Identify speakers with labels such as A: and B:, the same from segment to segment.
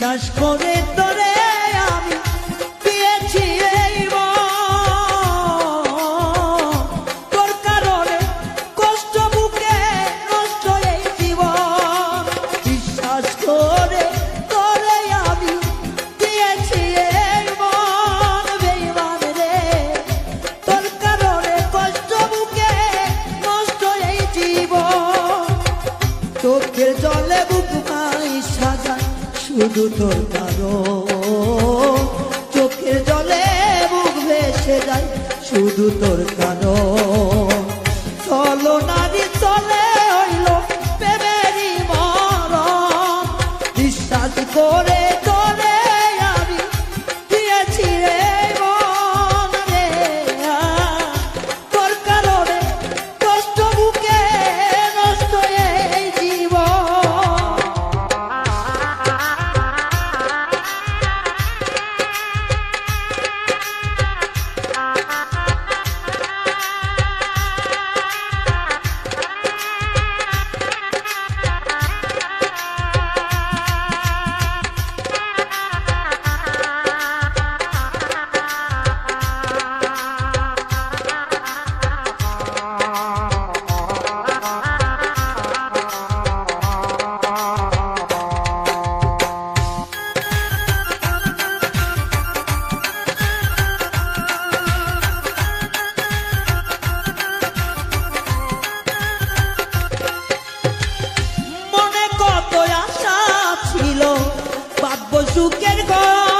A: বিশ্বাস করে তোরে আমি দিয়েছি এই মন, তোর কারণে কষ্ট বুকে নষ্ট এই জীবন। বিশ্বাস করে তোরে আমি দিয়েছি এই মন, বেঈমান রে তোর কারণে কষ্ট বুকে নষ্ট এই জীবন। চোখের জলে বুক মাই সাজায় শুধু তোর কারণ, চোখের জলে বুক ভেসে যায় শুধু তোর কারণ। চলো নারী চলে হইল প্রেমেরই মরণ, বিশ্বাস করে তোরে আমি দিয়েছি রে মন রে, তোর কারণে কষ্ট বুকে নষ্ট এই জীবন। সুখের গম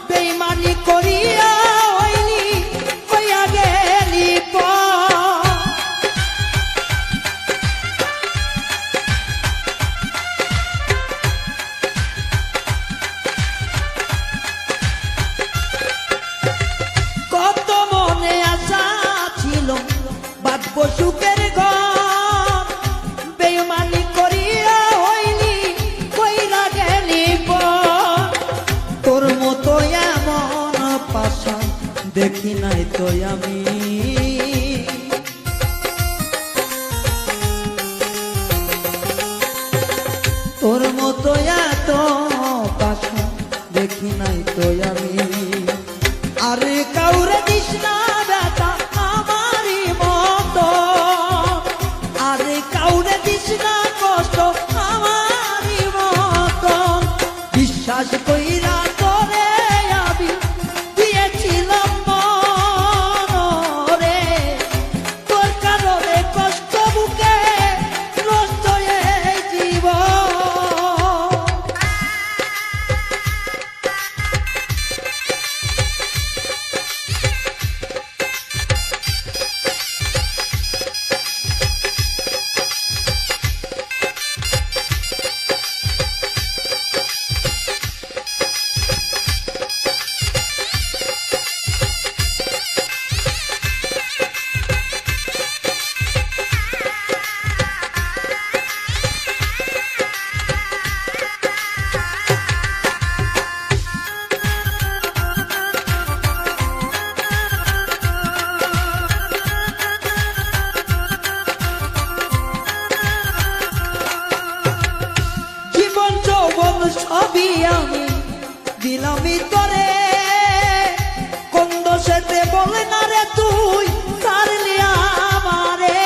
A: বেঈমানি করিয়া হইলি হইয়া গেলি পর। কত মনে আশা ছিল বাঁধব সুখের গম, বেঈমানি করিয়া তোর মতো এমন পাশা দেখি নাই তো আমি, তোর মতো এত পাশা দেখি নাই তো আমি। আরে কাউরে দিস না বেটা আমারই মতো, আরে কাউরে দিস না কষ্ট আমারই মতো। বিশ্বাস কইরা তোরে আমি দিয়েছিলাম মন রে, তোর কারণে কষ্ট বুকে নষ্ট এই জীবন। সবই আমি দিলামই তোরে, কোন দোষেতে বলে না রে তুই ছাড়লি আমারে।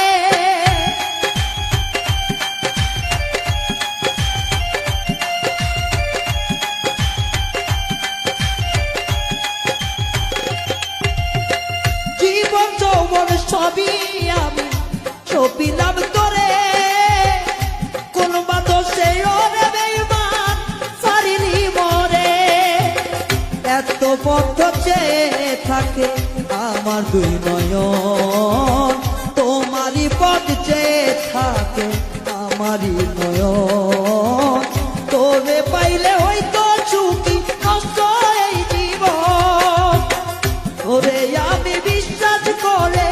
A: জীবন যৌবন সবই আমি ছপিলাম তোরে, কোন বা দোষে ওরে বেঈমান ছাড়িলি মরে। এত পথ চেয়ে থাকে আমার দুই নয়ন, তোমারই পথ চেয়ে থাকে আমারই নয়ন। তোরে পাইলে হয়তো সুখী নষ্ট এই জীবন, তোরে আমি বিশ্বাস করে